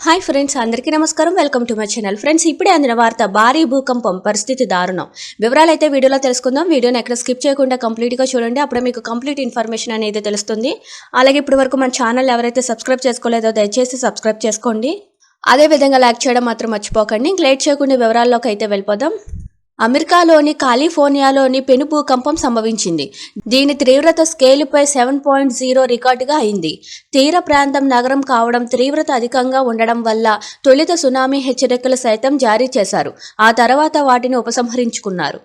Hi friends, అందరికీ నమస్కారం. Welcome to my channel. Friends, ఇప్పుడే అందిన వార్త భారీ భూకంపం, పరిస్థితి దారుణం. వివరాలు అయితే వీడియోలో తెలుసుకుందాం. వీడియోని ఎక్కడ స్కిప్ చేయకుండా కంప్లీట్గా చూడండి. అప్పుడే మీకు కంప్లీట్ ఇన్ఫర్మేషన్ అనేది తెలుస్తుంది. అలాగే ఇప్పటి వరకు మన ఛానల్ ఎవరైతే సబ్స్క్రైబ్ చేసుకోలేదో దయచేసి సబ్స్క్రైబ్ చేసుకోండి. అదేవిధంగా లైక్ చేయడం మాత్రం మర్చిపోకండి. లేట్ చేయకుండా వివరాల్లోకి అయితే వెళ్ళిపోదాం. అమెరికాలోని కాలిఫోర్నియాలోని పెను భూకంపం సంభవించింది. దీని తీవ్రత స్కేలుపై 7.0 రికార్డుగా అయింది. తీర ప్రాంతం నగరం కావడం, తీవ్రత అధికంగా ఉండడం వల్ల తొలుత సునామీ హెచ్చరికలు సైతం జారీ చేశారు. ఆ తర్వాత వాటిని ఉపసంహరించుకున్నారు.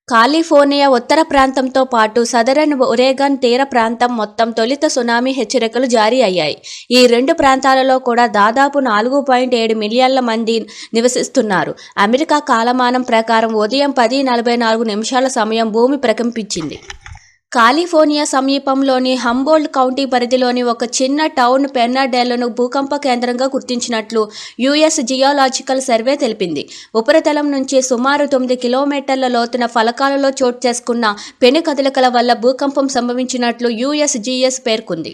కాలిఫోర్నియా ఉత్తర ప్రాంతంతో పాటు సదరన్ ఒరేగాన్ తీర ప్రాంతం మొత్తం తొలుత సునామీ హెచ్చరికలు జారీ అయ్యాయి. ఈ రెండు ప్రాంతాలలో కూడా దాదాపు 4.7 మిలియన్ల మంది నివసిస్తున్నారు. అమెరికా కాలమానం ప్రకారం ఉదయం 10:44 సమయం భూమి ప్రకంపించింది. కాలిఫోర్నియా సమీపంలోని హంబోల్ట్ కౌంటీ పరిధిలోని ఒక చిన్న టౌన్ పెర్నాడెల్లను భూకంప కేంద్రంగా గుర్తించినట్లు యుఎస్ జియోలాజికల్ సర్వే తెలిపింది. ఉపరితలం నుంచి సుమారు 9 కిలోమీటర్ల లోతున ఫలకాలలో చోటు చేసుకున్న పెను కదలికల వల్ల భూకంపం సంభవించినట్లు యుఎస్జిఎస్ పేర్కొంది.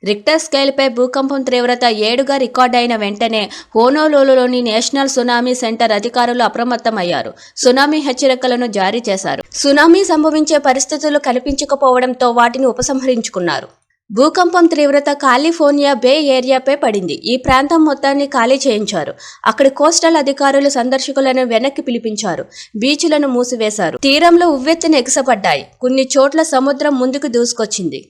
రిక్టర్ స్కేల్పై భూకంపం తీవ్రత 7గా రికార్డైన వెంటనే హోనోలులులోని నేషనల్ సునామీ సెంటర్ అధికారులు అప్రమత్తమయ్యారు. సునామీ హెచ్చరికలను జారీ చేశారు. సునామీ సంభవించే పరిస్థితులు కనిపించకపోవడంతో వాటిని ఉపసంహరించుకున్నారు. భూకంపం తీవ్రత కాలిఫోర్నియా బే ఏరియాపై పడింది. ఈ ప్రాంతం మొత్తాన్ని ఖాళీ చేయించారు. అక్కడి కోస్టల్ అధికారులు సందర్శకులను వెనక్కి పిలిపించారు. బీచ్లను మూసివేశారు. తీరంలో ఉవ్వెత్తున ఎగసపడ్డాయి. కొన్ని చోట్ల సముద్రం ముందుకు దూసుకొచ్చింది.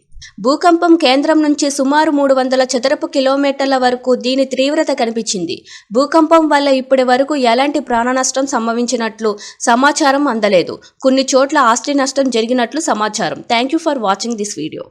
భూకంపం కేంద్రం నుంచి సుమారు 300 చదరపు కిలోమీటర్ల వరకు దీని తీవ్రత కనిపించింది. భూకంపం వల్ల ఇప్పటి వరకు ఎలాంటి ప్రాణ నష్టం సంభవించినట్లు సమాచారం అందలేదు. కొన్ని చోట్ల ఆస్తి నష్టం జరిగినట్లు సమాచారం. Thank you for watching this video.